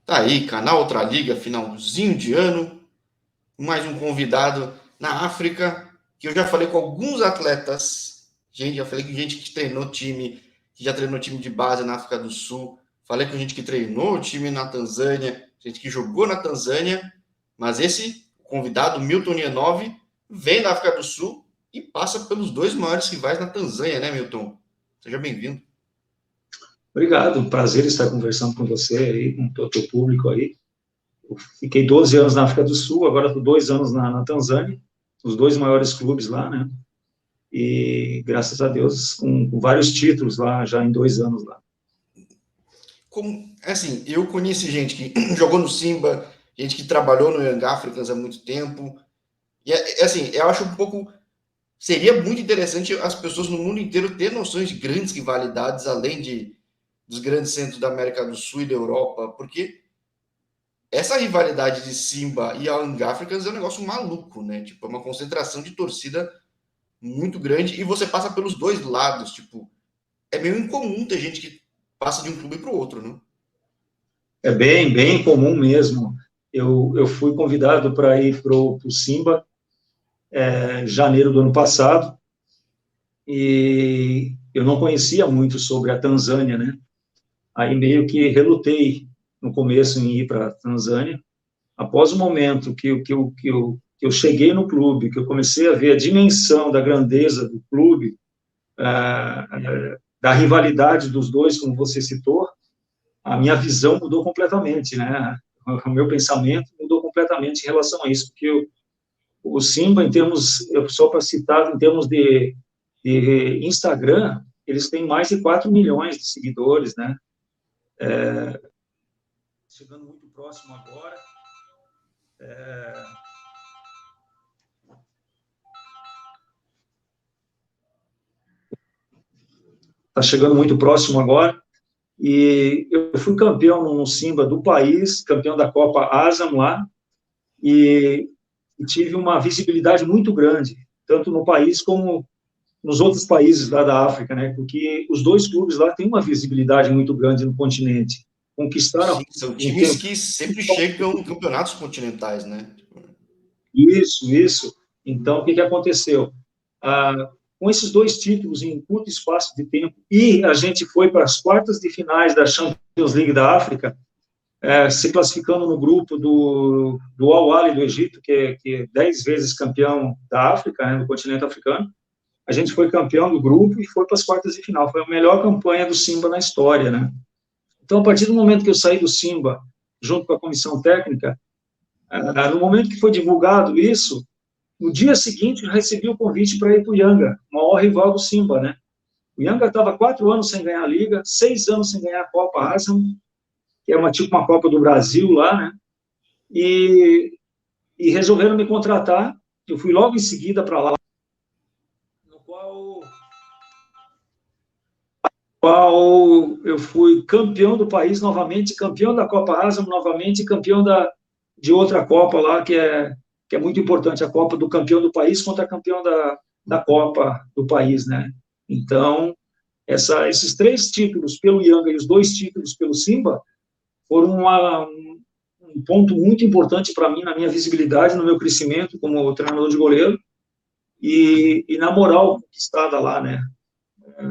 Tá aí, canal Outra Liga, finalzinho de ano, mais um convidado na África, que eu já falei com alguns atletas, gente, já falei com gente que treinou time, que já treinou time de base na África do Sul, falei com gente que treinou o time na Tanzânia, gente que jogou na Tanzânia, mas esse convidado, Milton Nienove, vem da África do Sul e passa pelos dois maiores rivais na Tanzânia, né, Milton? Seja bem-vindo. Obrigado, prazer estar conversando com você aí, com todo o teu público aí. Eu fiquei 12 anos na África do Sul, agora estou 2 anos na Tanzânia, os dois maiores clubes lá, né? E, graças a Deus, com vários títulos lá, já em 2 anos lá. Como, assim, eu conheci gente que jogou no Simba, gente que trabalhou no Young Africans há muito tempo, e assim, eu acho um pouco, seria muito interessante as pessoas no mundo inteiro ter noções de grandes rivalidades, além dos grandes centros da América do Sul e da Europa, porque essa rivalidade de Simba e Young Africans é um negócio maluco, né? Tipo, é uma concentração de torcida muito grande e você passa pelos dois lados, tipo, é meio incomum ter gente que passa de um clube para o outro, né? É bem comum mesmo. Eu fui convidado para ir para o Simba em janeiro do ano passado, e eu não conhecia muito sobre a Tanzânia, né? Aí meio que relutei no começo em ir para a Tanzânia. Após o momento que eu cheguei no clube, que eu comecei a ver a dimensão da grandeza do clube, da rivalidade dos dois, como você citou, a minha visão mudou completamente, né? O meu pensamento mudou completamente em relação a isso, porque o Simba, em termos, só para citar, em termos de Instagram, eles têm mais de 4 milhões de seguidores, né? Chegando muito próximo agora. Está chegando muito próximo agora. E eu fui campeão no Simba do país, campeão da Copa Asam lá, e tive uma visibilidade muito grande, tanto no país como nos outros países lá da África, né? Porque os dois clubes lá têm uma visibilidade muito grande no continente. Conquistaram Sim, são um times tempo. que sempre chegam em campeonatos continentais, né? Isso. Então, o que aconteceu? Com esses dois títulos em curto espaço de tempo, e a gente foi para as quartas de finais da Champions League da África, se classificando no grupo do Al-Ahly do Egito, que é 10 vezes campeão da África, né, no continente africano. A gente foi campeão do grupo e foi para as quartas de final. Foi a melhor campanha do Simba na história, né? Então, a partir do momento que eu saí do Simba, junto com a comissão técnica, no momento que foi divulgado isso, no dia seguinte eu recebi o convite para ir para o Yanga, o maior rival do Simba, né? O Yanga estava 4 anos sem ganhar a Liga, 6 anos sem ganhar a Copa Asam, que é tipo uma Copa do Brasil lá, né? E resolveram me contratar. Eu fui logo em seguida para lá, no qual eu fui campeão do país novamente, campeão da Copa Asam novamente, campeão de outra Copa lá, que é muito importante, a Copa do campeão do país contra campeão da Copa do país, né? Então, esses 3 títulos pelo Yanga e os 2 títulos pelo Simba foram um ponto muito importante para mim, na minha visibilidade, no meu crescimento como treinador de goleiro e na moral conquistada lá, né,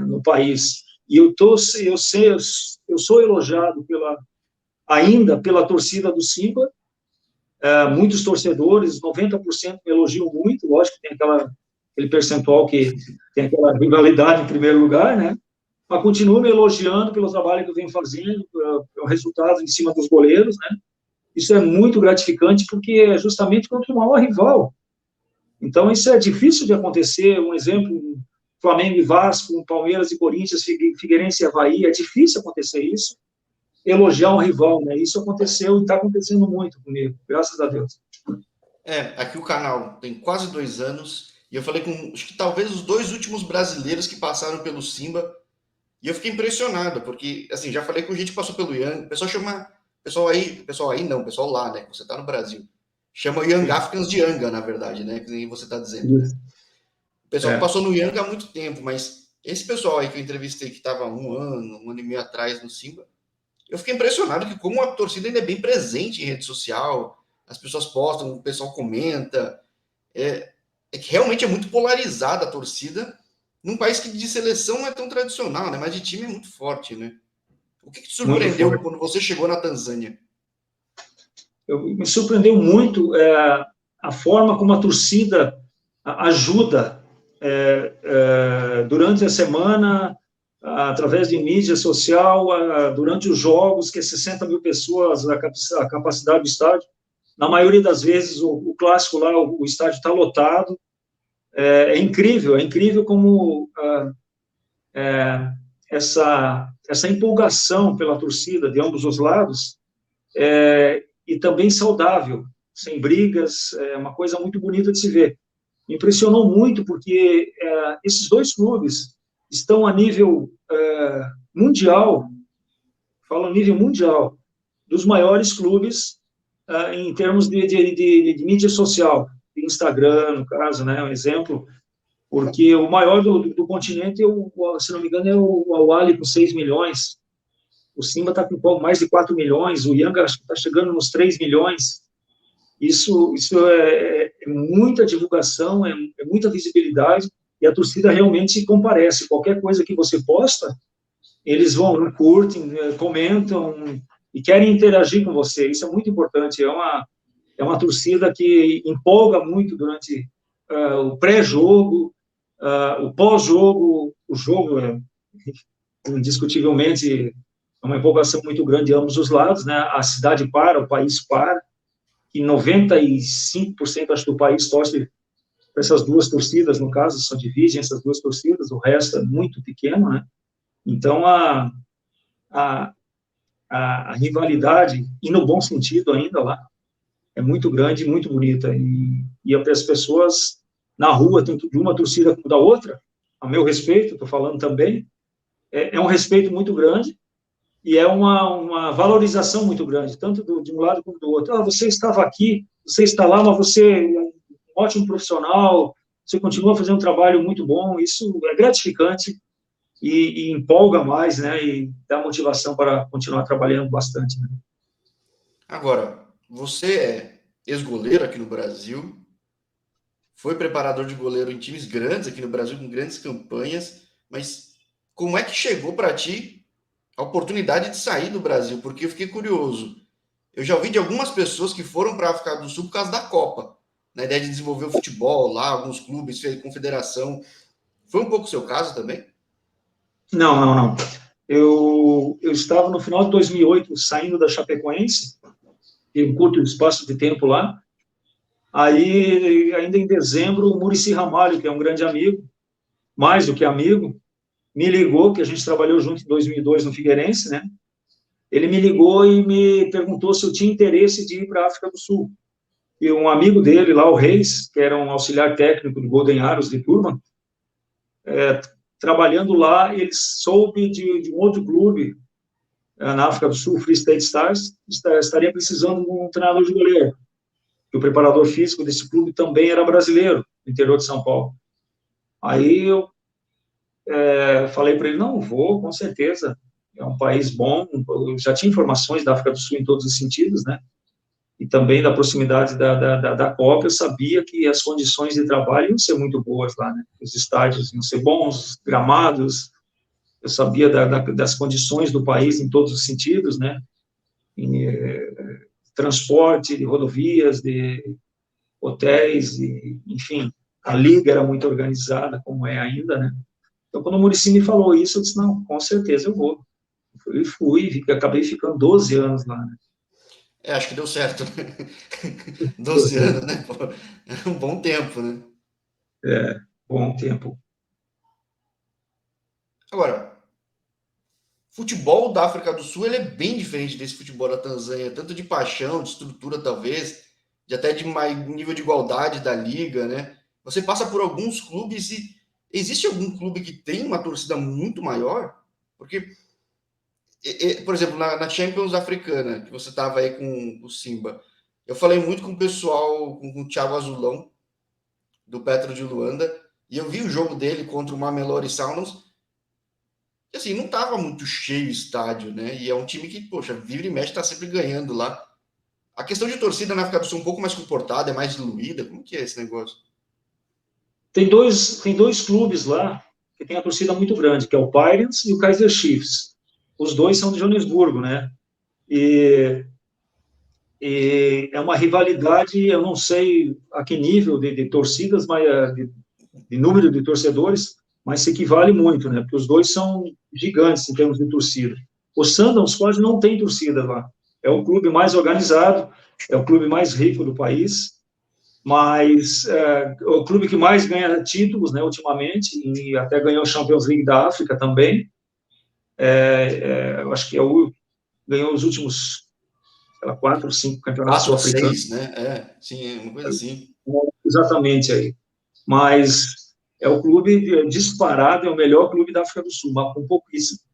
no país. E eu sou elogiado ainda pela torcida do Simba, muitos torcedores, 90% me elogiam muito, lógico que tem aquele percentual que tem aquela rivalidade em primeiro lugar, né, mas continuo me elogiando pelo trabalho que eu venho fazendo, pelo resultado em cima dos goleiros, né. Isso é muito gratificante porque é justamente contra o maior rival. Então, isso é difícil de acontecer. Um exemplo, Flamengo e Vasco, Palmeiras e Corinthians, Figueirense e Avaí, é difícil acontecer isso. Elogiar um rival, né? Isso aconteceu e está acontecendo muito comigo, graças a Deus. Aqui o canal tem quase 2 anos e eu falei com, acho que talvez os dois últimos brasileiros que passaram pelo Simba e eu fiquei impressionado, porque, assim, já falei com gente que passou pelo Young, o pessoal chama, pessoal aí não, pessoal lá, né, que você tá no Brasil, chama o Young Sim. Africans de Yanga, na verdade, né, que nem você tá dizendo, né. Isso. O pessoal que É. passou no Young há muito tempo, mas esse pessoal aí que eu entrevistei que tava um ano e meio atrás no Simba, eu fiquei impressionado que como a torcida ainda é bem presente em rede social, as pessoas postam, o pessoal comenta, é que realmente é muito polarizada a torcida num país que de seleção não é tão tradicional, né? Mas de time é muito forte, né? O que te Muito surpreendeu forte. quando você chegou na Tanzânia? Me surpreendeu muito a forma como a torcida ajuda durante a semana, através de mídia social, durante os jogos, que é 60 mil pessoas a capacidade do estádio. Na maioria das vezes, o clássico lá, o estádio está lotado. É incrível como essa empolgação pela torcida de ambos os lados e também saudável, sem brigas, é uma coisa muito bonita de se ver. Me impressionou muito porque esses dois clubes estão a nível mundial, falo a nível mundial, dos maiores clubes em termos de mídia social, de Instagram, no caso, né, um exemplo, porque o maior do continente, se não me engano, é o Al-Ahly com 6 milhões, o Simba está com mais de 4 milhões, o Yanga está chegando nos 3 milhões. Isso é muita divulgação, é muita visibilidade, e a torcida realmente comparece. Qualquer coisa que você posta, eles vão, curtem, comentam e querem interagir com você. Isso é muito importante. É uma torcida que empolga muito durante o pré-jogo, o pós-jogo. O jogo indiscutivelmente, é uma empolgação muito grande de ambos os lados, né? A cidade para, o país para, que 95% acho do país torce para essas duas torcidas, no caso, só dividem essas duas torcidas, o resto é muito pequeno, né? Então, a, a rivalidade, e no bom sentido ainda lá, é muito grande e muito bonita. E as pessoas na rua, tanto de uma torcida como da outra, a meu respeito, estou falando também, é um respeito muito grande e é uma valorização muito grande, tanto de um lado como do outro. Você estava aqui, você está lá, mas você é um ótimo profissional, você continua fazendo um trabalho muito bom, isso é gratificante e empolga mais, né, e dá motivação para continuar trabalhando bastante, né? Agora, você é ex-goleiro aqui no Brasil, foi preparador de goleiro em times grandes aqui no Brasil, com grandes campanhas, mas como é que chegou para ti a oportunidade de sair do Brasil? Porque eu fiquei curioso. Eu já ouvi de algumas pessoas que foram para a África do Sul por causa da Copa, na ideia de desenvolver o futebol lá, alguns clubes, confederação. Foi um pouco o seu caso também? Não. Eu estava no final de 2008 saindo da Chapecoense, em um curto espaço de tempo lá. Aí, ainda em dezembro, o Muricy Ramalho, que é um grande amigo, mais do que amigo, me ligou, que a gente trabalhou junto em 2002 no Figueirense, né? Ele me ligou e me perguntou se eu tinha interesse de ir para a África do Sul. E um amigo dele, lá, o Reis, que era um auxiliar técnico do Golden Arrows de Turma, trabalhando lá, ele soube de um outro clube na África do Sul, o Free State Stars, estaria precisando de um treinador de goleiro. E o preparador físico desse clube também era brasileiro, no interior de São Paulo. Aí eu falei para ele, não, vou, com certeza, é um país bom, eu já tinha informações da África do Sul em todos os sentidos, né? E também da proximidade da Copa, eu sabia que as condições de trabalho iam ser muito boas lá, né? Os estádios iam ser bons, gramados, eu sabia das condições do país em todos os sentidos, né? Em transporte, de rodovias, de hotéis, enfim, a liga era muito organizada, como é ainda, né? Então, quando o Muricy me falou isso, eu disse, não, com certeza eu vou. Acabei ficando 12 anos lá, né? Acho que deu certo. 12 anos, né? Pô, é um bom tempo, né? Bom tempo. Agora, futebol da África do Sul ele é bem diferente desse futebol da Tanzânia, tanto de paixão, de estrutura talvez, de até de mais nível de igualdade da liga, né? Você passa por alguns clubes e existe algum clube que tem uma torcida muito maior? Porque, por exemplo, na Champions africana, que você estava aí com o Simba, eu falei muito com o pessoal, com o Thiago Azulão, do Petro de Luanda, e eu vi o jogo dele contra o Mamelodi Sundowns. E assim, não estava muito cheio o estádio, né? E é um time que, poxa, vira e mexe, está sempre ganhando lá. A questão de torcida na África do Sul é um pouco mais comportada, é mais diluída. Como que é esse negócio? Tem dois clubes lá que tem a torcida muito grande, que é o Pirates e o Kaizer Chiefs. Os dois são de Joanesburgo, né? E, e é uma rivalidade, eu não sei a que nível de torcidas, mas de número de torcedores, mas se equivale muito, né? Porque os dois são gigantes em termos de torcida. O Sundowns quase não tem torcida lá. É o clube mais organizado, é o clube mais rico do país, mas é o clube que mais ganha títulos, né, ultimamente, e até ganhou o Champions League da África também. Eu acho que ganhou os últimos, sei lá, 4 ou 5 campeonatos 4 ou 6, sul-africanos. né? É, sim, é uma coisa assim. Exatamente aí. Mas é o clube disparado, é o melhor clube da África do Sul, mas com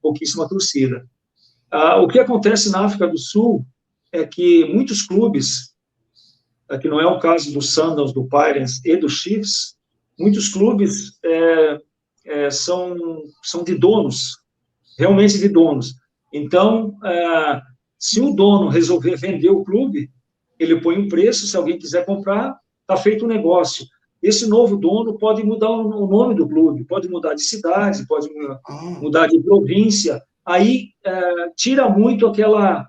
pouquíssima torcida. O que acontece na África do Sul é que muitos clubes, que não é o caso do Sundowns, do Pirates e do Chiefs, muitos clubes são de donos, realmente de donos. Então, se o dono resolver vender o clube, ele põe um preço, se alguém quiser comprar, está feito o negócio. Esse novo dono pode mudar o nome do clube, pode mudar de cidade, pode Ah, mudar de província. Aí tira muito aquela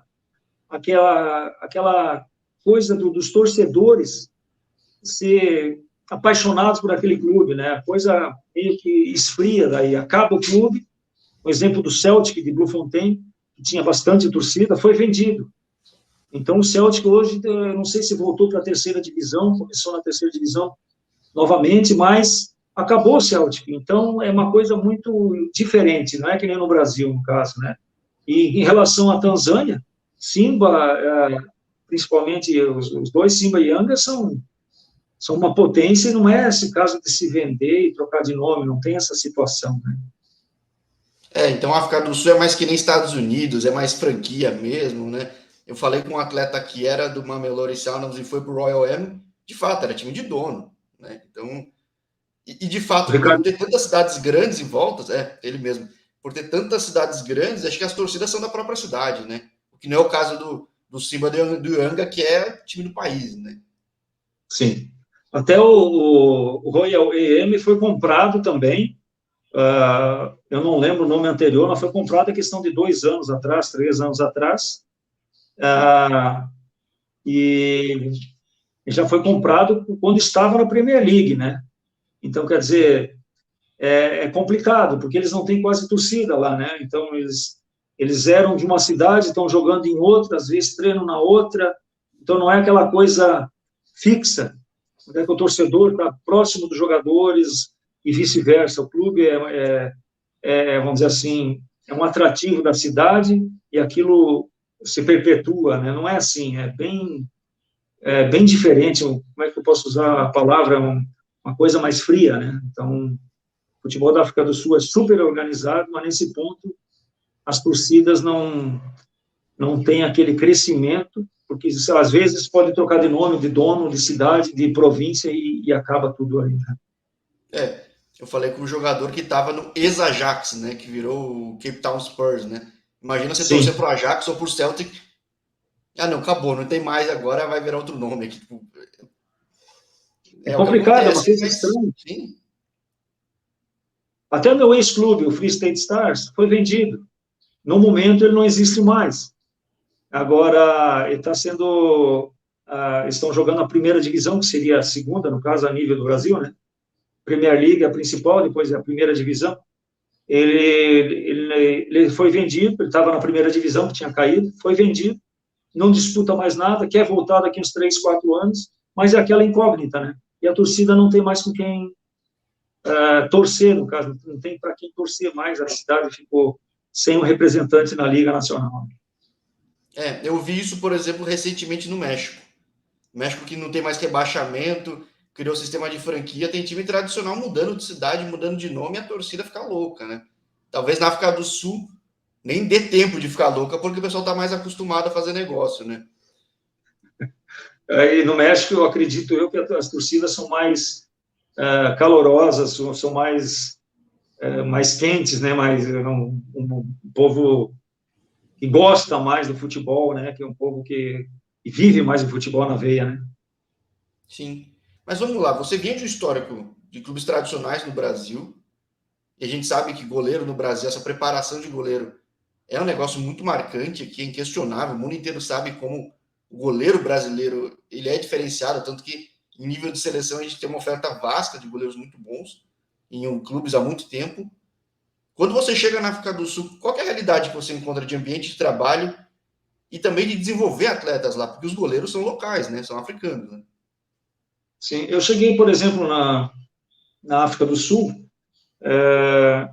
coisa dos torcedores ser apaixonados por aquele clube, né? A coisa meio que esfria daí. Acaba o clube. O exemplo do Celtic de Bloemfontein, que tinha bastante torcida, foi vendido. Então, o Celtic hoje, não sei se voltou para a terceira divisão, começou na terceira divisão novamente, mas acabou o Celtic. Então, é uma coisa muito diferente, não é que nem no Brasil, no caso, né? E em relação à Tanzânia, Simba, principalmente os dois, Simba e Yanga, são uma potência e não é esse caso de se vender e trocar de nome, não tem essa situação, né? então a África do Sul é mais que nem Estados Unidos, é mais franquia mesmo, né? Eu falei com um atleta que era do Mamelodi Sundowns e foi pro Royal M, de fato, era time de dono, né? Então, e de O fato, por Ricardo, ter tantas cidades grandes em volta, ele mesmo, por ter tantas cidades grandes, acho que as torcidas são da própria cidade, né? O que não é o caso do Simba do Yanga, que é time do país, né? sim. Até o Royal AM foi comprado também. Eu não lembro o nome anterior, mas foi comprado a questão de 2 anos atrás, 3 anos atrás, e já foi comprado quando estava na Premier League, né? Então, quer dizer, é complicado, porque eles não têm quase torcida lá, né? Então, eles eram de uma cidade, estão jogando em outra, às vezes treinam na outra, então não é aquela coisa fixa, é que o torcedor está próximo dos jogadores e vice-versa. O clube vamos dizer assim, é um atrativo da cidade e aquilo se perpetua, né? Não é assim, é bem diferente. Como é que eu posso usar a palavra? Uma coisa mais fria, né? Então, o futebol da África do Sul é super organizado, mas nesse ponto as torcidas não têm aquele crescimento, porque às vezes pode trocar de nome, de dono, de cidade, de província e acaba tudo aí, né? Eu falei com um jogador que estava no ex-Ajax, né? Que virou o Cape Town Spurs, né? Imagina você torcer Sim, pro Ajax ou pro Celtic. Ah, não, acabou, não tem mais agora, vai virar outro nome aqui. Tipo, é é o que complicado, é uma acontece, coisa mas estranha. sim. Até o meu ex-clube, o Free State Stars, foi vendido. No momento, ele não existe mais. Agora, ele está sendo. Estão jogando a primeira divisão, que seria a segunda, no caso, a nível do Brasil, né? Premier League é a principal, depois é a primeira divisão. Ele foi vendido, ele estava na primeira divisão, que tinha caído, foi vendido, não disputa mais nada, quer voltar daqui uns 3, 4 anos, mas é aquela incógnita, né? E a torcida não tem mais com quem torcer, no caso, não tem para quem torcer mais, a cidade ficou sem um representante na Liga Nacional. Eu vi isso, por exemplo, recentemente no México. O México que não tem mais rebaixamento, criou um sistema de franquia, tem time tradicional mudando de cidade, mudando de nome, e a torcida fica louca, né? Talvez na África do Sul nem dê tempo de ficar louca, porque o pessoal está mais acostumado a fazer negócio, né? E no México, eu acredito eu que as torcidas são mais calorosas, são mais mais quentes, né? Mais um povo que gosta mais do futebol, né? Que é um povo que vive mais o futebol na veia, né? Sim. Mas vamos lá, você vem de um histórico de clubes tradicionais no Brasil, e a gente sabe que goleiro no Brasil, essa preparação de goleiro é um negócio muito marcante aqui, é inquestionável. O mundo inteiro sabe como o goleiro brasileiro ele é diferenciado, tanto que em nível de seleção a gente tem uma oferta vasta de goleiros muito bons em clubes há muito tempo. Quando você chega na África do Sul, qual é a realidade que você encontra de ambiente de trabalho e também de desenvolver atletas lá? Porque os goleiros são locais, né? São africanos, né? Sim, eu cheguei, por exemplo, na África do Sul, é,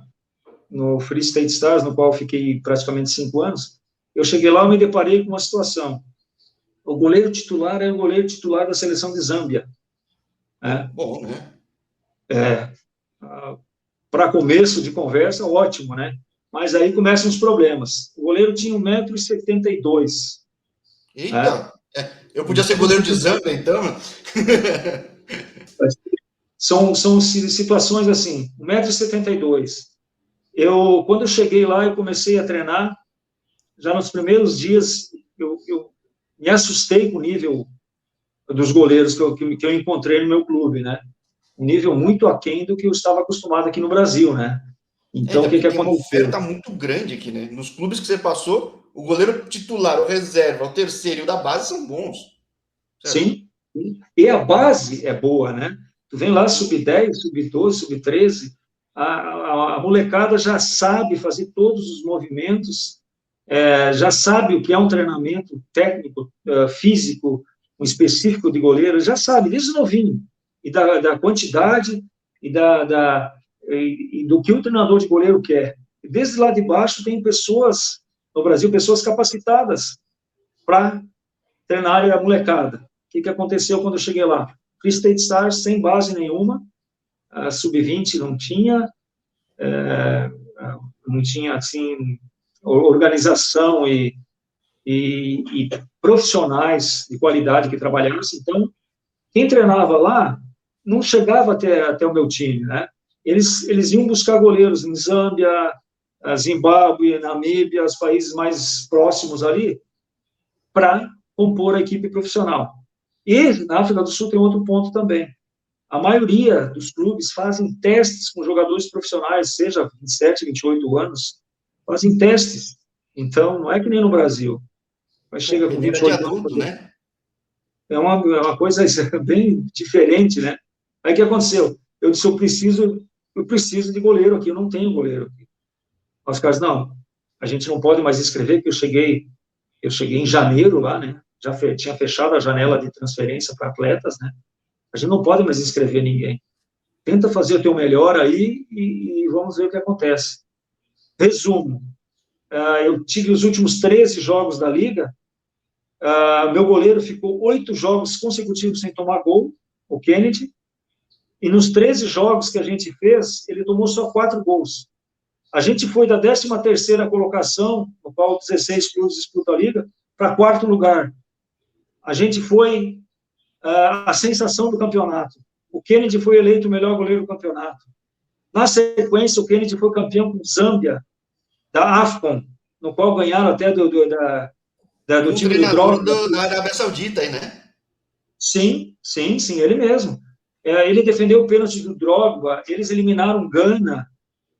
no Free State Stars, no qual fiquei praticamente 5 anos. Eu cheguei lá e me deparei com uma situação. O goleiro titular é o goleiro titular da seleção de Zâmbia, Oh, né? bom, né? Para começo de conversa, ótimo, né? Mas aí começam os problemas. O goleiro tinha 1,72 m, né? Eita, eu podia ser goleiro de Zambia, então. São situações assim, 1,72 m. Quando eu cheguei lá, eu comecei a treinar. Já nos primeiros dias, eu me assustei com o nível dos goleiros que eu encontrei no meu clube, né? Um nível muito aquém do que eu estava acostumado aqui no Brasil, né? Então, Ainda o que porque que tem uma aconteceu? oferta muito grande aqui, né? Nos clubes que você passou, o goleiro titular, o reserva, o terceiro e o da base são bons, certo? Sim, e a base é boa, né? Tu vem lá, sub-10, sub-12, sub-13, a molecada já sabe fazer todos os movimentos, já sabe o que é um treinamento técnico, físico, um específico de goleiro, já sabe, desde novinho, e da quantidade e, e do que o treinador de goleiro quer. Desde lá de baixo tem pessoas, no Brasil, pessoas capacitadas para treinar a molecada. O que aconteceu quando eu cheguei lá? Free State Stars sem base nenhuma, a sub-20 não tinha assim organização e profissionais de qualidade que trabalhassem. Então, quem treinava lá não chegava até o meu time, né? Eles iam buscar goleiros em Zâmbia, Zimbábue, Namíbia, os países mais próximos ali, para compor a equipe profissional. E na África do Sul tem outro ponto também. A maioria dos clubes fazem testes com jogadores profissionais, seja 27, 28 anos, fazem testes. Então, não é que nem no Brasil. Vai É, chega com peneira de 28 anos, adulto, né? é uma coisa bem diferente, né? Aí o que aconteceu? Eu disse, eu preciso de goleiro aqui, eu não tenho goleiro aqui. Os caras, não, a gente não pode mais escrever, que eu cheguei em janeiro lá, né? Já tinha fechado a janela de transferência para atletas, né? A gente não pode mais inscrever ninguém. Tenta fazer o teu melhor aí e vamos ver o que acontece. Resumo, eu tive os últimos 13 jogos da Liga, meu goleiro ficou 8 jogos consecutivos sem tomar gol, o Kennedy, e nos 13 jogos que a gente fez, ele tomou só 4 gols. A gente foi da 13ª colocação, no qual 16 clubes disputam a Liga, para 4º lugar. A gente foi a sensação do campeonato. O Kennedy foi eleito o melhor goleiro do campeonato. Na sequência, o Kennedy foi campeão com Zâmbia, da AFCON, no qual ganharam até do Com o time do treinador Drogba. da Arábia Saudita aí, né? Sim, sim, sim, ele mesmo. Ele defendeu o pênalti do Drogba, eles eliminaram Gana,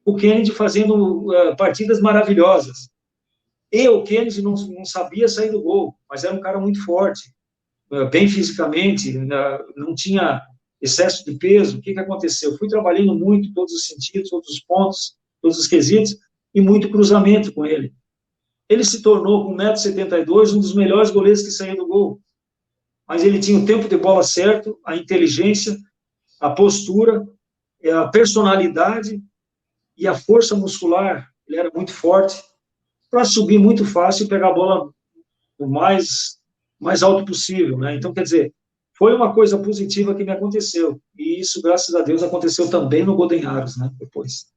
o Kennedy fazendo partidas maravilhosas. E o Kennedy não sabia sair do gol, mas era um cara muito forte, bem fisicamente, não tinha excesso de peso. O que aconteceu? Fui trabalhando muito todos os sentidos, todos os pontos, todos os quesitos, e muito cruzamento com ele. Ele se tornou, com 1,72 m, um dos melhores goleiros que saiu do gol. Mas ele tinha o tempo de bola certo, a inteligência, a postura, a personalidade e a força muscular. Ele era muito forte para subir muito fácil e pegar a bola o mais alto possível, né? Então, quer dizer, foi uma coisa positiva que me aconteceu. E isso, graças a Deus, aconteceu também no Golden Arrows, né? Depois.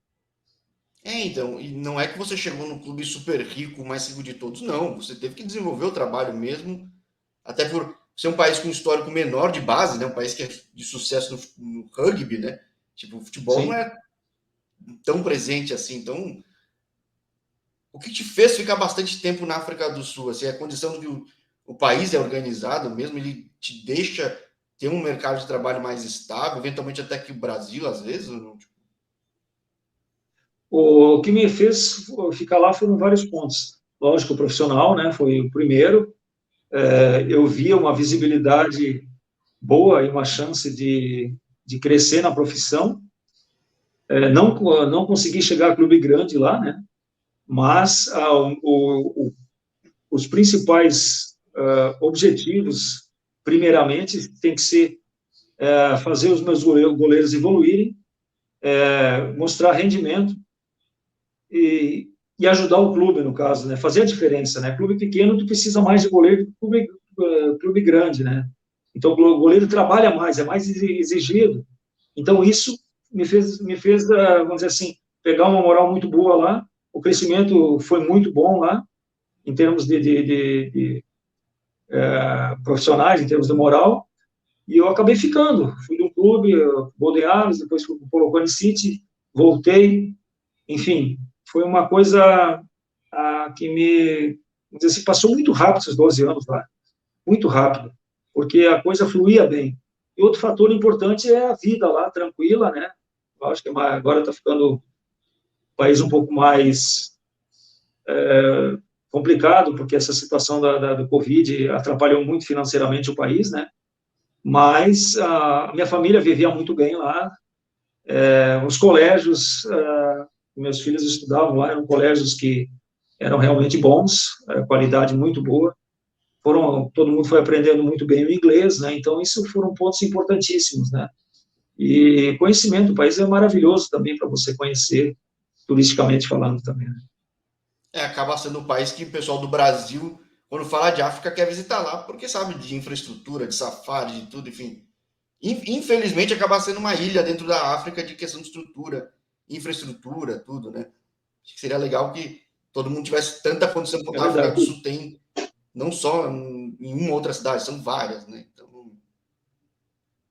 Então, e não é que você chegou num clube super rico, o mais rico de todos, não. Você teve que desenvolver o trabalho mesmo, até por ser um país com um histórico menor de base, né? Um país que é de sucesso no rugby, né? Tipo, o futebol não Sim. é tão presente assim. Então, o que te fez ficar bastante tempo na África do Sul? Assim, a condição do que o país é organizado mesmo, ele te deixa ter um mercado de trabalho mais estável, eventualmente até que o Brasil, às vezes, não? O que me fez ficar lá foram vários pontos. Lógico, o profissional, né, foi o primeiro. Eu via uma visibilidade boa e uma chance de crescer na profissão. Não consegui chegar a clube grande lá, né, mas os principais objetivos, primeiramente, tem que ser fazer os meus goleiros evoluírem, mostrar rendimento e ajudar o clube, no caso, né? Fazer a diferença, né? Clube pequeno, tu precisa mais de goleiro que clube grande, né? Então, o goleiro trabalha mais, é mais exigido. Então, isso me fez, vamos dizer assim, pegar uma moral muito boa lá. O crescimento foi muito bom lá, em termos de profissionais, em termos de moral. E eu acabei ficando. Fui do clube, Golden Arrows, depois fui para o Polokwane City, voltei. Enfim, foi uma coisa que vamos dizer assim, passou muito rápido esses 12 anos lá, muito rápido, porque a coisa fluía bem. E outro fator importante é a vida lá, tranquila, né? Eu acho que agora está ficando um país um pouco mais complicado, porque essa situação do Covid atrapalhou muito financeiramente o país, né? Mas a minha família vivia muito bem lá, os colégios, meus filhos estudavam lá, eram colégios que eram realmente bons, qualidade muito boa. Todo mundo foi aprendendo muito bem o inglês, né? Então, isso foram pontos importantíssimos, né? E conhecimento, o país é maravilhoso também para você conhecer, turisticamente falando também, né? Acaba sendo um país que o pessoal do Brasil, quando fala de África, quer visitar lá, porque sabe de infraestrutura, de safari, de tudo, enfim. Infelizmente, acaba sendo uma ilha dentro da África de questão de estrutura, infraestrutura, tudo, né? Acho que seria legal que todo mundo tivesse tanta condição É quanto a África verdade. do Sul tem, não só em uma outra cidade, são várias, né? Então,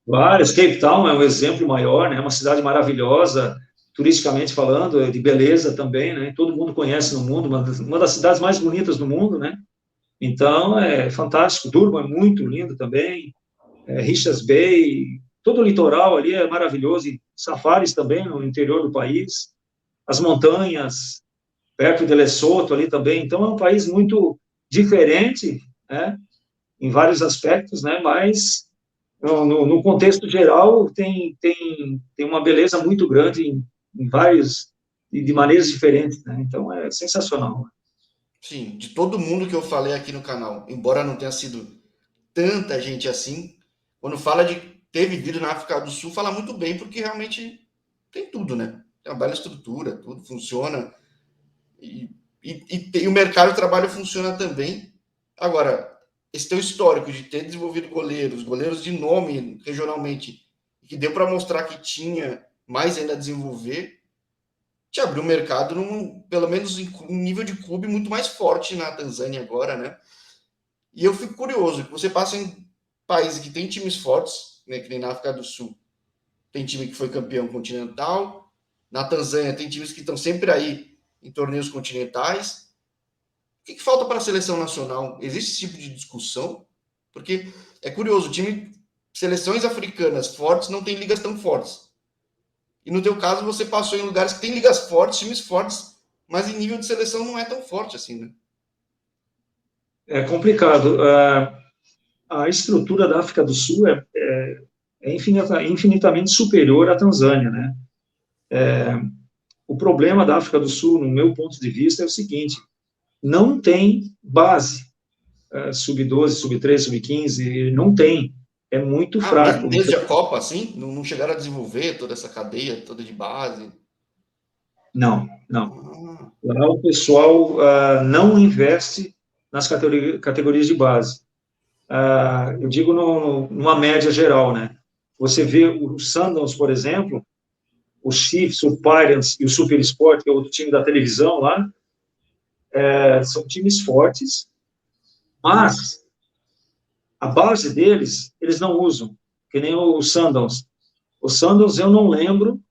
Várias, Cape Town é um exemplo maior, né? É uma cidade maravilhosa, turisticamente falando, de beleza também, né? Todo mundo conhece no mundo, uma das cidades mais bonitas do mundo, né? Então, é fantástico. Durban é muito lindo também, Richards Bay, todo o litoral ali é maravilhoso, e safaris também no interior do país, as montanhas, perto de Lesotho ali também. Então, é um país muito diferente, né? Em vários aspectos, né? Mas no contexto geral, tem uma beleza muito grande em vários, de maneiras diferentes, né? Então, é sensacional. sim, de todo mundo que eu falei aqui no canal, embora não tenha sido tanta gente assim, quando fala de ter vivido na África do Sul, fala muito bem, porque realmente tem tudo, né? Tem uma bela estrutura, tudo funciona. E, e o mercado de trabalho funciona também. Agora, esse teu histórico de ter desenvolvido goleiros de nome regionalmente, que deu para mostrar que tinha mais ainda a desenvolver, te abriu o mercado, pelo menos em um nível de clube muito mais forte na Tanzânia agora, né? E eu fico curioso, que você passa em países que tem times fortes, né, que nem na África do Sul, tem time que foi campeão continental, na Tanzânia tem times que estão sempre aí em torneios continentais. O que falta para a seleção nacional? Existe esse tipo de discussão? Porque é curioso, seleções africanas fortes não têm ligas tão fortes. E no teu caso, você passou em lugares que têm ligas fortes, times fortes, mas em nível de seleção não é tão forte assim, né? É complicado. A estrutura da África do Sul é infinitamente superior à Tanzânia, né? O problema da África do Sul, no meu ponto de vista, é o seguinte: não tem base, sub-12, sub-13, sub-15, não tem. É muito Ah, mesmo fraco. desde a Copa, assim, não chegaram a desenvolver toda essa cadeia toda de base. Não, não. Ah, Lá o pessoal não investe nas categorias de base. Eu digo numa média geral, né? Você vê o Sundowns, por exemplo, o Chiefs, o Pirates e o Super Sport, que é outro time da televisão lá, são times fortes, mas a base deles, eles não usam, que nem o Sundowns. O Sundowns, eu não lembro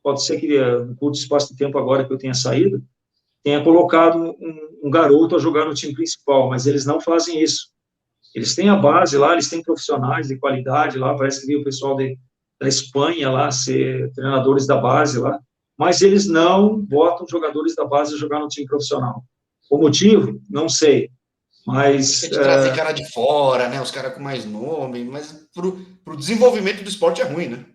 pode ser que no curto espaço de tempo agora que eu tenha saído, tenha colocado um garoto a jogar no time principal, mas eles não fazem isso. Eles têm a base lá, eles têm profissionais de qualidade lá, parece que veio o pessoal da Espanha lá ser treinadores da base lá, mas eles não botam jogadores da base a jogar no time profissional. O motivo? Não sei, mas... De trazer cara de fora, né? Os caras com mais nome, mas pro desenvolvimento do esporte é ruim, né?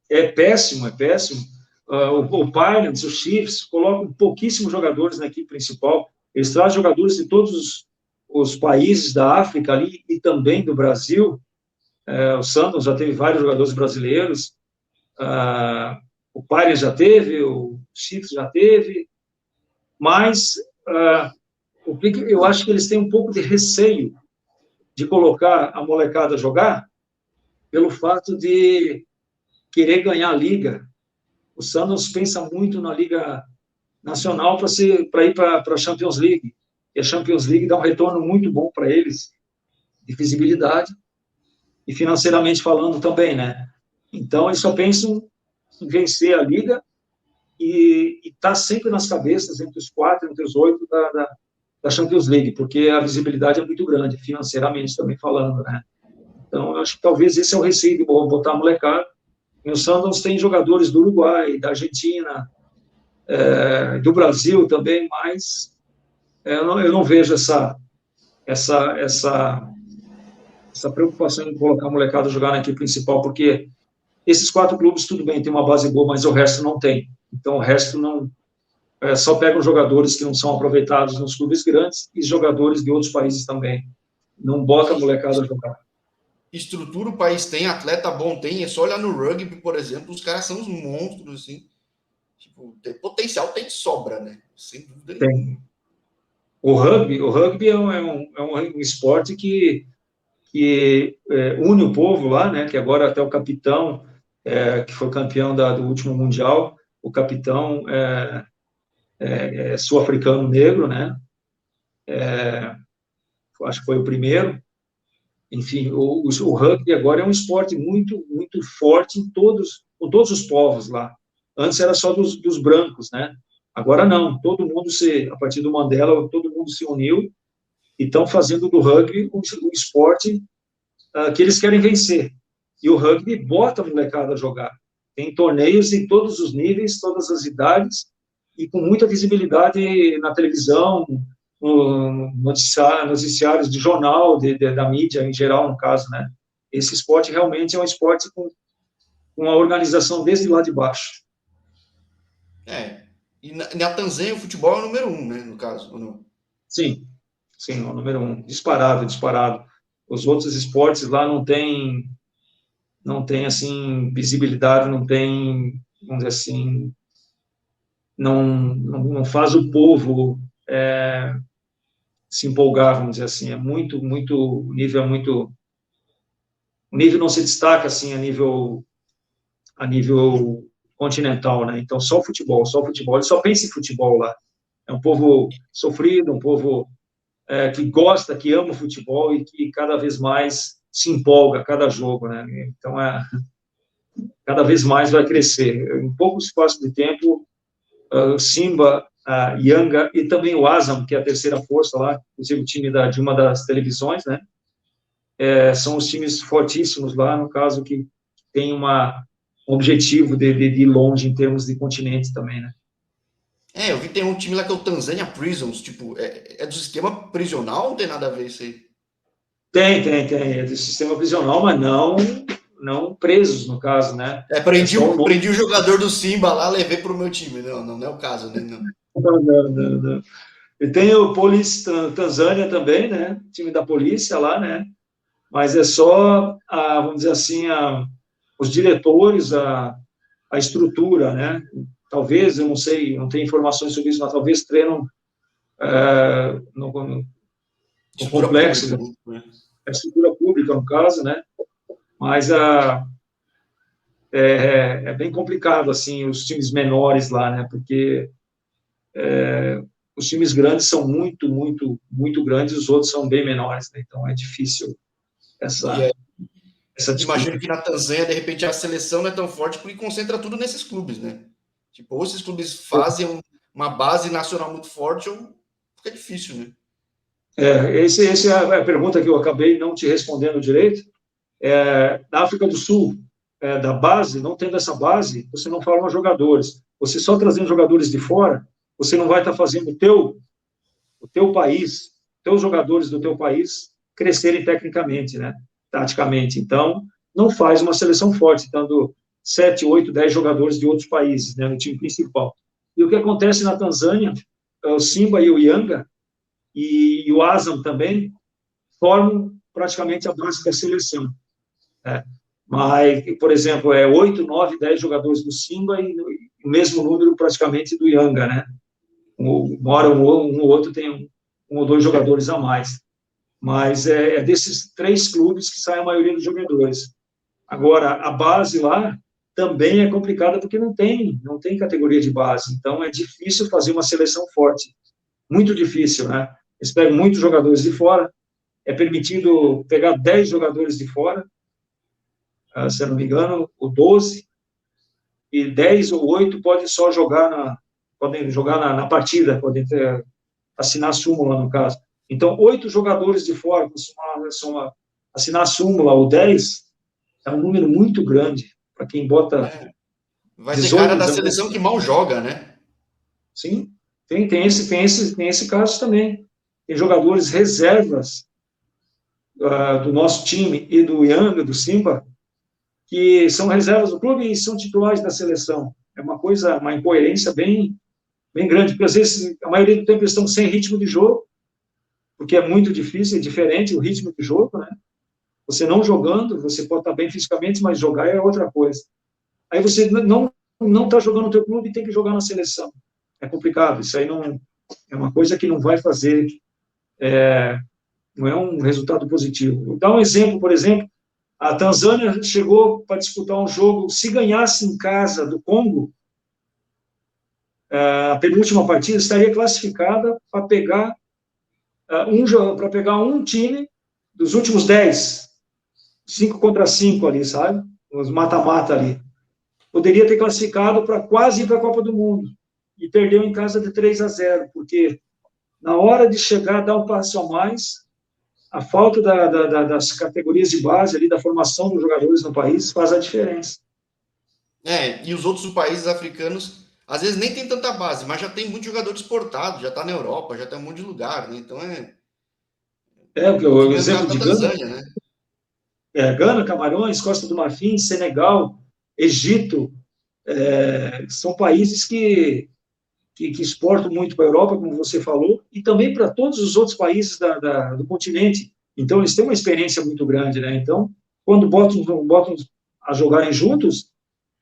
É péssimo, é péssimo. O Pirates, os Chiefs, colocam pouquíssimos jogadores na equipe principal. Eles trazem jogadores de todos os países da África ali e também do Brasil. O Santos já teve vários jogadores brasileiros. O Pirates já teve, o Chiefs já teve. Mas eu acho que eles têm um pouco de receio de colocar a molecada a jogar pelo fato de querer ganhar a liga. O Santos pensa muito na Liga Nacional para ir para a Champions League. E a Champions League dá um retorno muito bom para eles, de visibilidade, e financeiramente falando também, né? Então, eles só pensam em vencer a Liga e estar sempre nas cabeças, entre os 4, entre os 8 da Champions League, porque a visibilidade é muito grande, financeiramente também falando, né? Então, eu acho que talvez esse é o receio de botar a molecada. E o Santos tem jogadores do Uruguai, da Argentina, do Brasil também, mas eu não vejo essa preocupação em colocar a molecada a jogar na equipe principal, porque esses 4 clubes, tudo bem, tem uma base boa, mas o resto não tem. Então, o resto não... só pegam jogadores que não são aproveitados nos clubes grandes e jogadores de outros países também. Não bota a molecada a jogar. Estrutura o país tem, atleta bom tem, é só olhar no rugby, por exemplo, os caras são uns monstros, assim. Tipo, potencial tem sobra, né? Sem dúvida nenhuma. O rugby é um esporte que une o povo lá, né? Que agora até o capitão, que foi campeão do último mundial, o capitão é sul-africano negro, né? Acho que foi o primeiro. Enfim, o rugby agora é um esporte muito, muito forte com todos os povos lá. Antes era só dos brancos, né? Agora não, todo mundo a partir do Mandela, todo mundo se uniu e estão fazendo do rugby um esporte que eles querem vencer. E o rugby bota a molecada a jogar. Tem torneios em todos os níveis, todas as idades, e com muita visibilidade na televisão, no noticiários de jornal, da mídia em geral, no caso, né? Esse esporte realmente é um esporte com uma organização desde lá de baixo. E na Tanzânia o futebol é o número 1, né, no caso, ou não? Sim, é o número 1, disparado. Os outros esportes lá não tem assim, visibilidade, não tem, vamos dizer assim, não faz o povo se empolgar, vamos dizer assim, o nível é muito, o nível não se destaca, assim, a nível continental, né? Então, só o futebol, ele só pensa em futebol lá. É um povo sofrido, um povo que gosta, que ama o futebol e que cada vez mais se empolga a cada jogo, né? Então, cada vez mais vai crescer. Em pouco espaço de tempo, Simba, Yanga e também o Azam, que é a terceira força lá, inclusive o time de uma das televisões, né? São os times fortíssimos lá, no caso, que tem um objetivo de ir longe em termos de continente também, né? Eu vi que tem um time lá que é o Tanzania Prisons, tipo, é do sistema prisional, não tem nada a ver isso aí? Tem, é do sistema prisional, mas não presos, no caso, né? Prendi o jogador do Simba lá, levei para o meu time. Não é o caso, né? Não. E tem o Police Tanzânia também, né? Time da polícia lá, né? Mas é só, vamos dizer assim, os diretores, a estrutura, né? Talvez, eu não sei, não tenho informações sobre isso, mas talvez treinam no complexo, pública, né? A estrutura pública, no caso, né? Mas é bem complicado, assim, os times menores lá, né? Porque os times grandes são muito, muito, muito grandes, os outros são bem menores, né? Então é difícil essa disputa. Imagino que na Tanzânia, de repente, a seleção não é tão forte porque concentra tudo nesses clubes, né? Tipo, ou esses clubes fazem uma base nacional muito forte, ou fica difícil, né? Essa é a pergunta que eu acabei não te respondendo direito. Na África do Sul, da base, não tendo essa base, você não forma jogadores. Você só trazendo jogadores de fora, você não vai estar fazendo o teu país, teus jogadores do teu país crescerem tecnicamente, né? Taticamente. Então, não faz uma seleção forte, estando 7, 8, 10 jogadores de outros países, né, no time principal. E o que acontece na Tanzânia, o Simba e o Yanga, e o Azam também, formam praticamente a base da seleção. Né? Mas, por exemplo, 8, 9, 10 jogadores do Simba e o mesmo número praticamente do Yanga, né? Uma hora um ou outro tem um ou dois jogadores a mais. Mas desses 3 clubes que sai a maioria dos jogadores. Agora, a base lá também é complicada porque não tem categoria de base. Então, é difícil fazer uma seleção forte. Muito difícil, né? Eles pegam muitos jogadores de fora, é permitido pegar 10 jogadores de fora, se eu não me engano, ou 12, e 10 ou 8 podem jogar na partida, podem assinar a súmula, no caso. Então, 8 jogadores de fora, assinar a súmula, ou 10, é um número muito grande, para quem bota Vai ter 18, cara da 19. seleção que mal joga, né? Sim, tem esse caso também. Tem jogadores reservas do nosso time e do Yanga, do Simba, que são reservas do clube e são titulares da seleção. É uma incoerência bem grande, porque às vezes, a maioria do tempo, eles estão sem ritmo de jogo, porque é muito difícil, é diferente o ritmo de jogo, né? Você não jogando, você pode estar bem fisicamente, mas jogar é outra coisa. Aí você não está jogando no teu clube e tem que jogar na seleção. É complicado, isso aí não é uma coisa que não vai fazer, não é um resultado positivo. Vou dar um exemplo, por exemplo, a Tanzânia chegou para disputar um jogo, se ganhasse em casa do Congo, a penúltima partida estaria classificada para pegar um time dos últimos 10, 5 contra 5 ali, sabe? Os mata-mata ali. Poderia ter classificado para quase ir para a Copa do Mundo. E perdeu em casa de 3-0, porque na hora de chegar, dar um passo a mais, a falta das categorias de base ali, da formação dos jogadores no país, faz a diferença. E os outros países africanos, às vezes nem tem tanta base, mas já tem muito jogador exportado, já tá na Europa, já tá em um monte de lugar, né? Então Porque é que o nem o exemplo caso de da Gana, Tanzânia, né? Gana, Camarões, Costa do Marfim, Senegal, Egito, são países que exportam muito para a Europa, como você falou, e também para todos os outros países do continente. Então, eles têm uma experiência muito grande, né? Então, quando botam a jogarem juntos,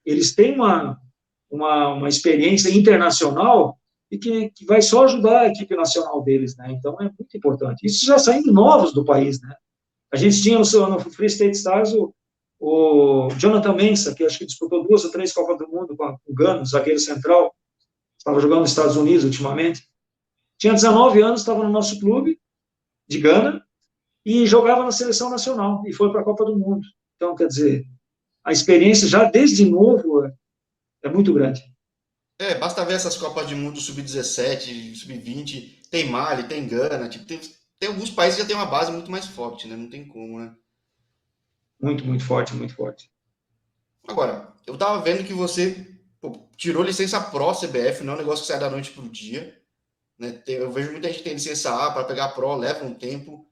eles têm uma experiência internacional e que vai só ajudar a equipe nacional deles, né? Então, é muito importante. Isso já saindo novos do país, né? A gente tinha no Free State Stars o Jonathan Mensah, que acho que disputou 2 ou 3 Copas do Mundo com o Gana, zagueiro central, estava jogando nos Estados Unidos ultimamente. Tinha 19 anos, estava no nosso clube de Gana e jogava na seleção nacional e foi para a Copa do Mundo. Então, quer dizer, a experiência já desde novo é muito grande. Basta ver essas Copas de Mundo sub-17, sub-20, tem Mali, tem Gana, tipo, tem alguns países que já tem uma base muito mais forte, né? Não tem como, né? Muito, muito forte, muito forte. Agora, eu tava vendo que você tirou licença Pro CBF, não é um negócio que sai da noite pro dia, né? Eu vejo muita gente que tem licença A para pegar Pro, leva um tempo.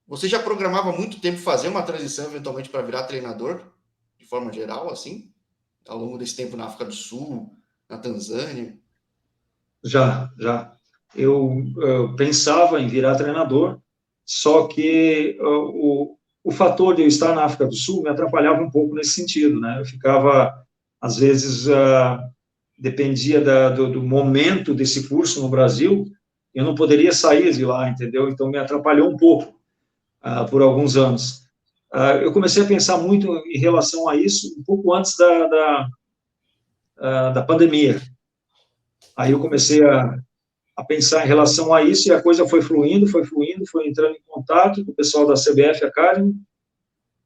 Você já programava há muito tempo fazer uma transição eventualmente para virar treinador, de forma geral, assim, ao longo desse tempo na África do Sul, na Tanzânia? Já. Eu pensava em virar treinador, só que o fator de eu estar na África do Sul me atrapalhava um pouco nesse sentido, né? Eu ficava, às vezes, dependia do momento desse curso no Brasil, eu não poderia sair de lá, entendeu? Então, me atrapalhou um pouco por alguns anos. Eu comecei a pensar muito em relação a isso um pouco antes da pandemia. Aí eu comecei a pensar em relação a isso, e a coisa foi fluindo, foi entrando em contato com o pessoal da CBF Academy,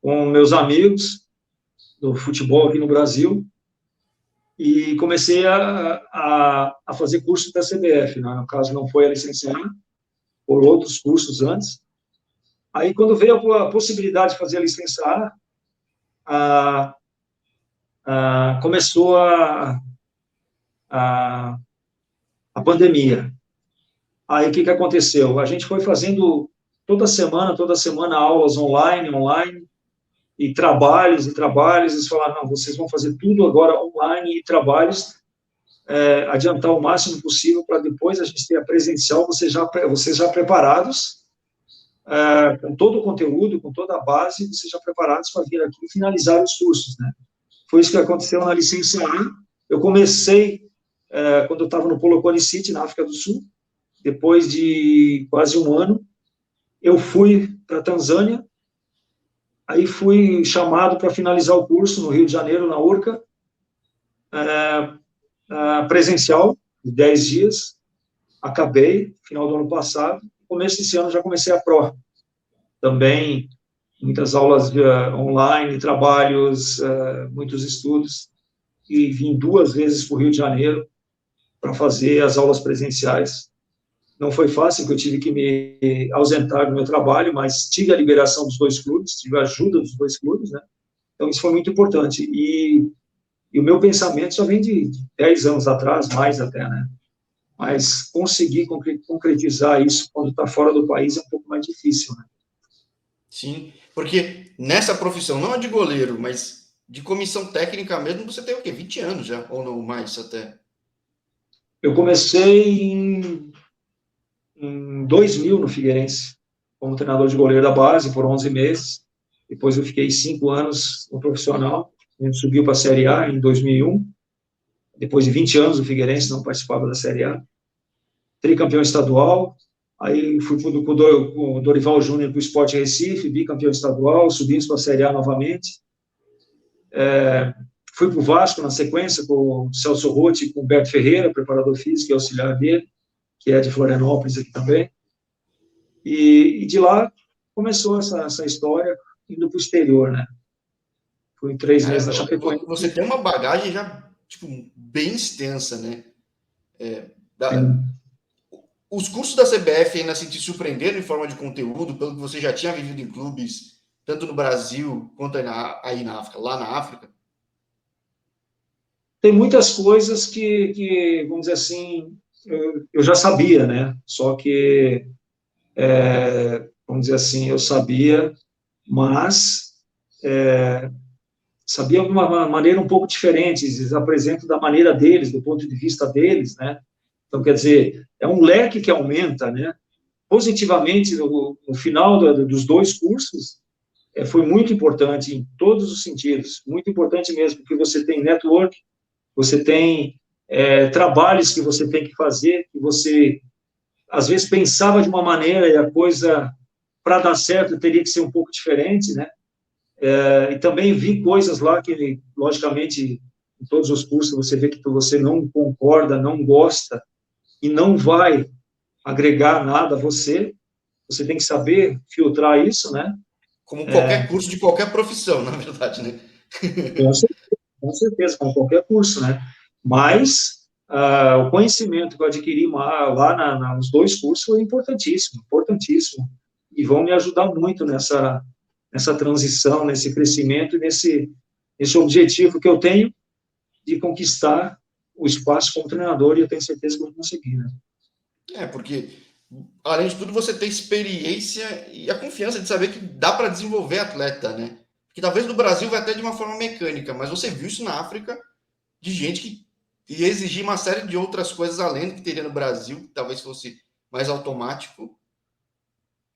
com meus amigos do futebol aqui no Brasil, e comecei a fazer curso da CBF, né? No caso, não foi a licenciar, por outros cursos antes. Aí, quando veio a possibilidade de fazer a licenciar, a, começou a, a pandemia. Aí, o que aconteceu? A gente foi fazendo toda semana, aulas online, e trabalhos, eles falaram, não, vocês vão fazer tudo agora online e trabalhos, adiantar o máximo possível para depois a gente ter a presencial, vocês já preparados, com todo o conteúdo, com toda a base, vocês já preparados para vir aqui e finalizar os cursos, né? Foi isso que aconteceu na licença A. Eu comecei quando eu estava no Polokwane City, na África do Sul. Depois de quase um ano, eu fui para a Tanzânia, aí fui chamado para finalizar o curso no Rio de Janeiro, na URCA, presencial, de 10 dias. Acabei, final do ano passado. Começo desse ano já comecei a Pro. Também muitas aulas online, trabalhos, muitos estudos. E vim 2 vezes para o Rio de Janeiro para fazer as aulas presenciais. Não foi fácil, porque eu tive que me ausentar do meu trabalho, mas tive a liberação dos 2 clubes, tive a ajuda dos 2 clubes, né? Então, isso foi muito importante. E o meu pensamento só vem de 10 anos atrás, mais até, né? Mas conseguir concretizar isso quando está fora do país é um pouco mais difícil, né? Sim, porque nessa profissão, não é de goleiro, mas de comissão técnica mesmo, você tem o quê? 20 anos já, ou não mais até? Eu comecei em 2000 no Figueirense, como treinador de goleiro da base por 11 meses. Depois eu fiquei 5 anos no profissional. A gente subiu para a Série A em 2001. Depois de 20 anos, o Figueirense não participava da Série A. Tricampeão estadual. Aí fui com o Dorival Júnior para o Sport Recife, bicampeão estadual, subimos para a Série A novamente. Fui para o Vasco na sequência, com o Celso Rotti e com o Beto Ferreira, preparador físico e auxiliar dele, que é de Florianópolis aqui também. E de lá começou essa história indo para o exterior, né? Fui 3 meses na Chapecoense. Você tem uma bagagem já, tipo, bem extensa, né? Os cursos da CBF ainda assim te surpreenderam em forma de conteúdo, pelo que você já tinha vivido em clubes, tanto no Brasil quanto aí na África, lá na África? Tem muitas coisas vamos dizer assim, eu já sabia, né? Só que, vamos dizer assim, eu sabia, mas sabia de uma maneira um pouco diferente, eles apresentam da maneira deles, do ponto de vista deles, né? Então, quer dizer, é um leque que aumenta, né? Positivamente, no final dos 2 cursos, foi muito importante em todos os sentidos, muito importante mesmo, porque você tem network, você tem trabalhos que você tem que fazer, que você, às vezes, pensava de uma maneira e a coisa, para dar certo, teria que ser um pouco diferente, né? E também vi coisas lá que, logicamente, em todos os cursos você vê que você não concorda, não gosta e não vai agregar nada a você. Você tem que saber filtrar isso, né? Como qualquer curso de qualquer profissão, na verdade, né? Com certeza, com qualquer curso, né? Mas o conhecimento que eu adquiri lá nos 2 cursos foi importantíssimo, importantíssimo. E vão me ajudar muito nessa transição, nesse crescimento, nesse objetivo que eu tenho de conquistar o espaço como treinador, e eu tenho certeza que eu vou conseguir, né? Porque, além de tudo, você tem experiência e a confiança de saber que dá para desenvolver atleta, né? Que talvez no Brasil vai até de uma forma mecânica, mas você viu isso na África de gente que ia exigir uma série de outras coisas além do que teria no Brasil, que talvez fosse mais automático.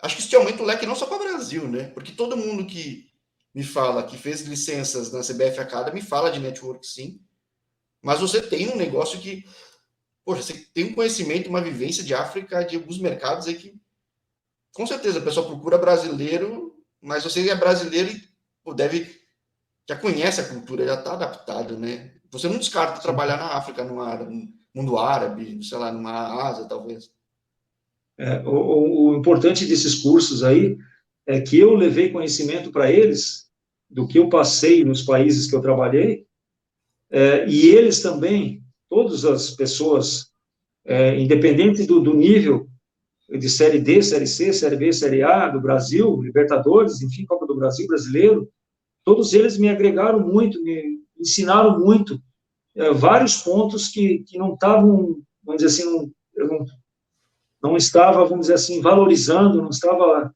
Acho que isso te aumenta o leque não só para o Brasil, né? Porque todo mundo que me fala que fez licenças na CBF Academy fala de network, sim. Mas você tem um negócio que, poxa, você tem um conhecimento, uma vivência de África, de alguns mercados aí que, com certeza, o pessoal procura brasileiro, mas você é brasileiro e já conhece a cultura, já está adaptado, né? Você não descarta trabalhar na África, no mundo árabe, sei lá, numa Ásia, talvez. O importante desses cursos aí é que eu levei conhecimento para eles do que eu passei nos países que eu trabalhei, E eles também, todas as pessoas, independente do nível de Série D, Série C, Série B, Série A do Brasil, Libertadores, enfim, Copa do Brasil, Brasileiro, todos eles me agregaram muito, me ensinaram muito, vários pontos que não estavam, vamos dizer assim, eu não estava, vamos dizer assim, valorizando, não estava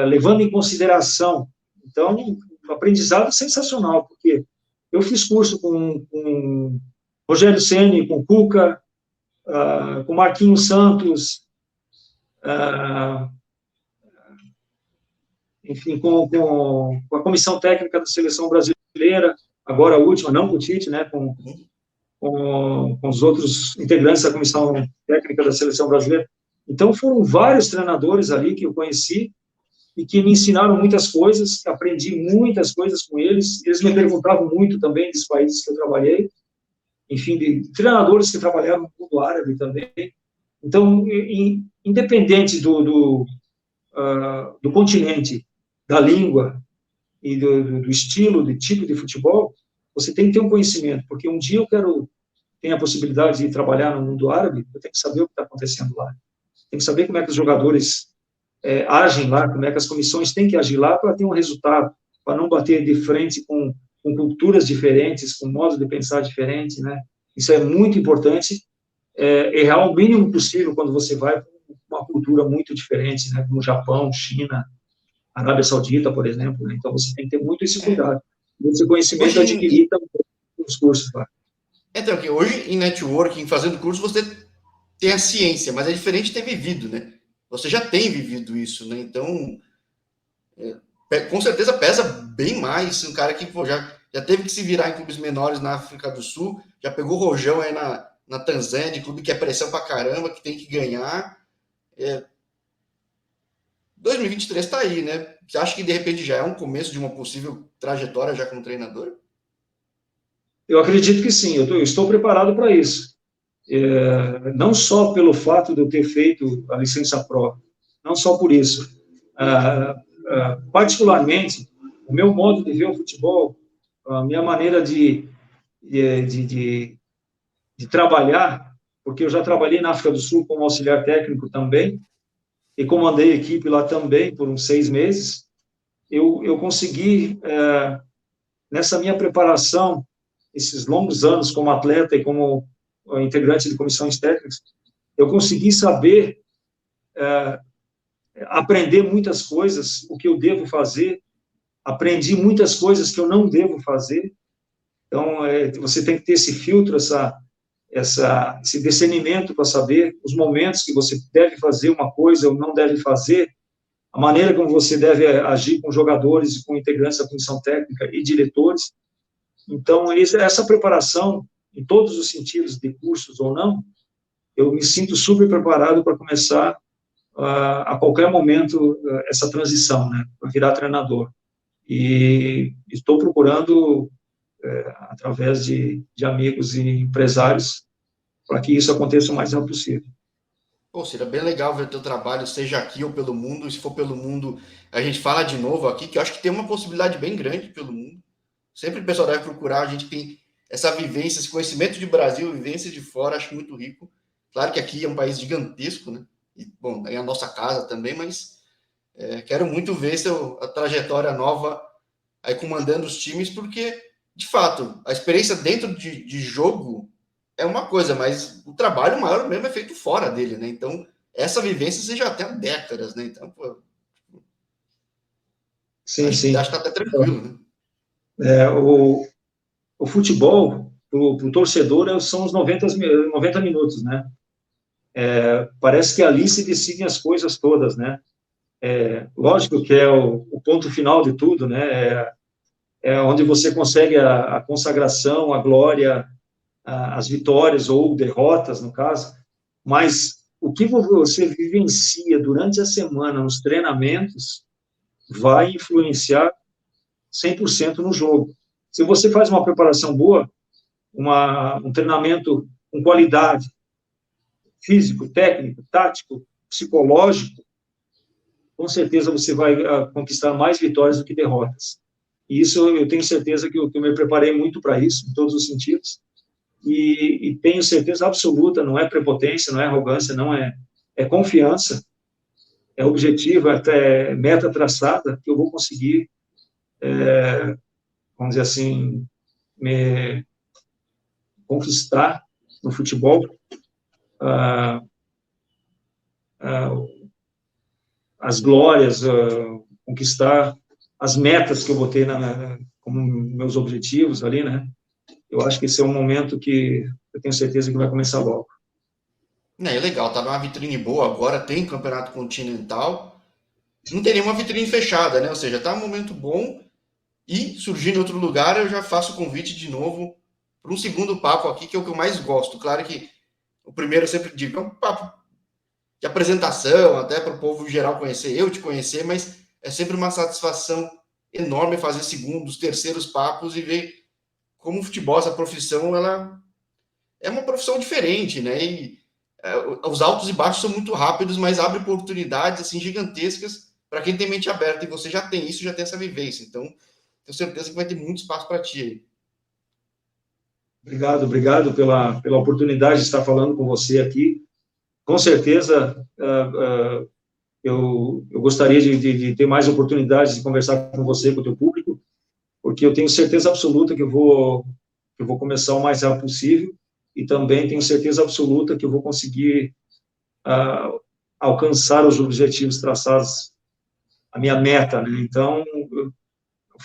levando em consideração. Então, um aprendizado sensacional, porque eu fiz curso com Rogério Ceni, com Cuca, com Marquinhos Santos, enfim, com a comissão técnica da seleção brasileira, agora a última, não com o Tite, né, com os outros integrantes da comissão técnica da seleção brasileira. Então, foram vários treinadores ali que eu conheci e que me ensinaram muitas coisas, aprendi muitas coisas com eles. Eles me perguntavam muito também dos países que eu trabalhei, enfim, de treinadores que trabalharam no mundo árabe também. Então, independente do continente, da língua e do estilo, do tipo de futebol, você tem que ter um conhecimento, porque um dia eu tenho a possibilidade de trabalhar no mundo árabe, eu tenho que saber o que está acontecendo lá. Tem que saber como é que os jogadores agem lá, como é que as comissões têm que agir lá para ter um resultado, para não bater de frente com culturas diferentes, com modos de pensar diferentes, né? Isso é muito importante, errar o mínimo possível quando você vai para uma cultura muito diferente, né? Como Japão, China, Arábia Saudita, por exemplo, né? Então você tem que ter muito esse cuidado. Esse conhecimento Hoje, adquirir também nos cursos lá. então, que hoje em networking, fazendo curso, você tem a ciência, mas é diferente de ter vivido, né? Você já tem vivido isso, né? Então, com certeza pesa bem mais um cara que pô, já teve que se virar em clubes menores na África do Sul, já pegou rojão aí na Tanzânia, clube que é pressão pra caramba, que tem que ganhar. 2023 está aí, né? Você acha que de repente já é um começo de uma possível trajetória já como treinador? Eu acredito que sim, eu estou preparado para isso. Não só pelo fato de eu ter feito a licença Pro, não só por isso. Particularmente, o meu modo de ver o futebol, a minha maneira de trabalhar, porque eu já trabalhei na África do Sul como auxiliar técnico também, e comandei a equipe lá também por uns 6 meses, eu consegui, nessa minha preparação, esses longos anos como atleta e como integrante de comissões técnicas, eu consegui saber aprender muitas coisas, o que eu devo fazer, aprendi muitas coisas que eu não devo fazer. Então, você tem que ter esse filtro, esse discernimento para saber os momentos que você deve fazer uma coisa ou não deve fazer, a maneira como você deve agir com jogadores e com integrantes da comissão técnica e diretores. Então, essa preparação, em todos os sentidos, de cursos ou não, eu me sinto super preparado para começar a qualquer momento essa transição, né, para virar treinador. E estou procurando, através de amigos e empresários, para que isso aconteça o mais rápido possível. Pô, seria bem legal ver teu trabalho, seja aqui ou pelo mundo. Se for pelo mundo, a gente fala de novo aqui, que eu acho que tem uma possibilidade bem grande pelo mundo. Sempre o pessoal deve procurar, a gente tem essa vivência, esse conhecimento de Brasil, vivência de fora, acho muito rico. Claro que aqui é um país gigantesco, né? E, bom, é a nossa casa também, mas quero muito ver a trajetória nova aí comandando os times, porque, de fato, a experiência dentro de jogo é uma coisa, mas o trabalho maior mesmo é feito fora dele, né? Então, essa vivência você já tem há décadas, né? Então, pô, Sim, acho que sim. está até tranquilo, né? O futebol, para o torcedor, são os 90 minutos, né? Parece que ali se decidem as coisas todas, né? Lógico que é o ponto final de tudo, né? É onde você consegue a consagração, a glória, as vitórias ou derrotas, no caso, mas o que você vivencia durante a semana nos treinamentos vai influenciar 100% no jogo. Se você faz uma preparação boa, um treinamento com qualidade, físico, técnico, tático, psicológico, com certeza você vai conquistar mais vitórias do que derrotas. E isso eu tenho certeza que eu me preparei muito para isso, em todos os sentidos, e tenho certeza absoluta, não é prepotência, não é arrogância, não é, é confiança, é objetivo, até meta traçada, que eu vou conseguir, vamos dizer assim, me conquistar no futebol, ah, ah, as glórias, conquistar as metas que eu botei como meus objetivos ali, né? Eu acho que esse é um momento que eu tenho certeza que vai começar logo. É legal, tá numa vitrine boa agora, tem campeonato continental, não tem nenhuma vitrine fechada, né? Ou seja, tá um momento bom e surgindo em outro lugar, eu já faço o convite de novo para um segundo papo aqui, que é o que eu mais gosto. Claro que o primeiro eu sempre digo, é um papo de apresentação, até para o povo geral conhecer, eu te conhecer, mas é sempre uma satisfação enorme fazer segundos, terceiros papos e ver como o futebol, essa profissão, ela é uma profissão diferente, né? E os altos e baixos são muito rápidos, mas abre oportunidades assim gigantescas para quem tem mente aberta. E você já tem isso, já tem essa vivência. Então, tenho certeza que vai ter muito espaço para ti aí. Obrigado, obrigado pela oportunidade de estar falando com você aqui. Com certeza, eu gostaria de ter mais oportunidades de conversar com você, com o teu público, porque eu tenho certeza absoluta que eu vou começar o mais rápido possível e também tenho certeza absoluta que eu vou conseguir alcançar os objetivos traçados, a minha meta, né? Então,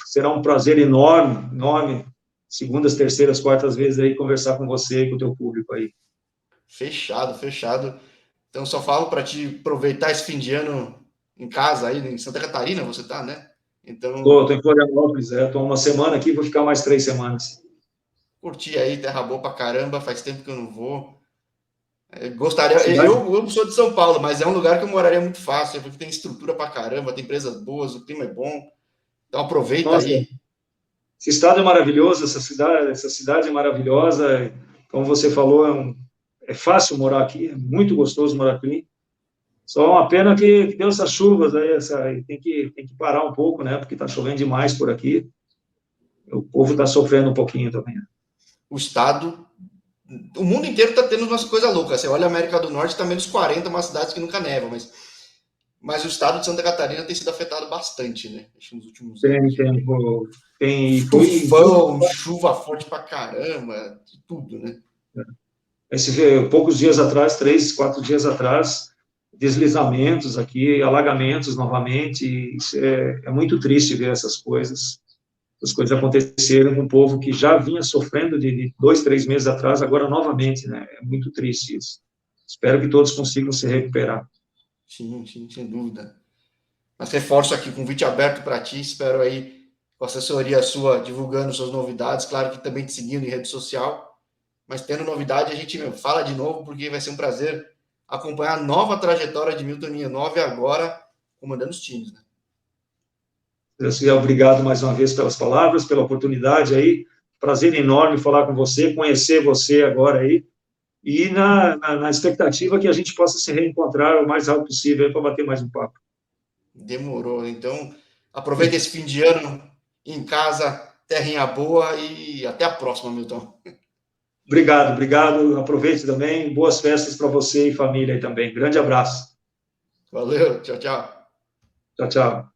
será um prazer enorme, enorme, segundas, terceiras, quartas vezes aí, conversar com você e com o teu público aí. Fechado, fechado. Então, só falo para te aproveitar esse fim de ano em casa aí, em Santa Catarina, você tá, né? Então, Estou em Florianópolis, estou uma semana aqui, vou ficar mais 3 semanas. curtir aí, terra boa pra caramba, faz tempo que eu não vou. Gostaria, Cidade, eu sou de São Paulo, mas é um lugar que eu moraria muito fácil, porque tem estrutura pra caramba, tem empresas boas, o clima é bom. Então aproveita nossa, aí. esse estado é maravilhoso, essa cidade é maravilhosa, como você falou, é fácil morar aqui, é muito gostoso morar aqui. Só uma pena que deu essas chuvas aí, tem que parar um pouco, né? Porque está chovendo demais por aqui. O povo está sofrendo um pouquinho também. O estado, o mundo inteiro está tendo umas coisas loucas. Você olha a América do Norte, está -40, uma cidade que nunca neva, mas o estado de Santa Catarina tem sido afetado bastante, né? Nos últimos Tem, anos. tem, foi Tufão, chuva forte pra caramba, tudo, né? poucos dias atrás, 3, 4 dias atrás, deslizamentos aqui, alagamentos novamente. Isso é muito triste ver essas coisas. As coisas aconteceram com um povo que já vinha sofrendo de 2, 3 meses atrás, agora novamente, né? É muito triste isso. Espero que todos consigam se recuperar. Sim, sim, sem dúvida. Mas reforço aqui, convite aberto para ti, espero aí com a assessoria sua divulgando suas novidades, claro que também te seguindo em rede social, mas tendo novidade a gente fala de novo, porque vai ser um prazer acompanhar a nova trajetória de Milton Ninove agora comandando os times, né? Obrigado mais uma vez pelas palavras, pela oportunidade aí. Prazer enorme falar com você, conhecer você agora aí. E na expectativa que a gente possa se reencontrar o mais rápido possível para bater mais um papo. Demorou. Então, aproveita esse fim de ano em casa, terrinha boa e até a próxima, Milton. Obrigado, obrigado. Aproveite também. Boas festas para você e família aí também. Grande abraço. Valeu, tchau, tchau. Tchau, tchau.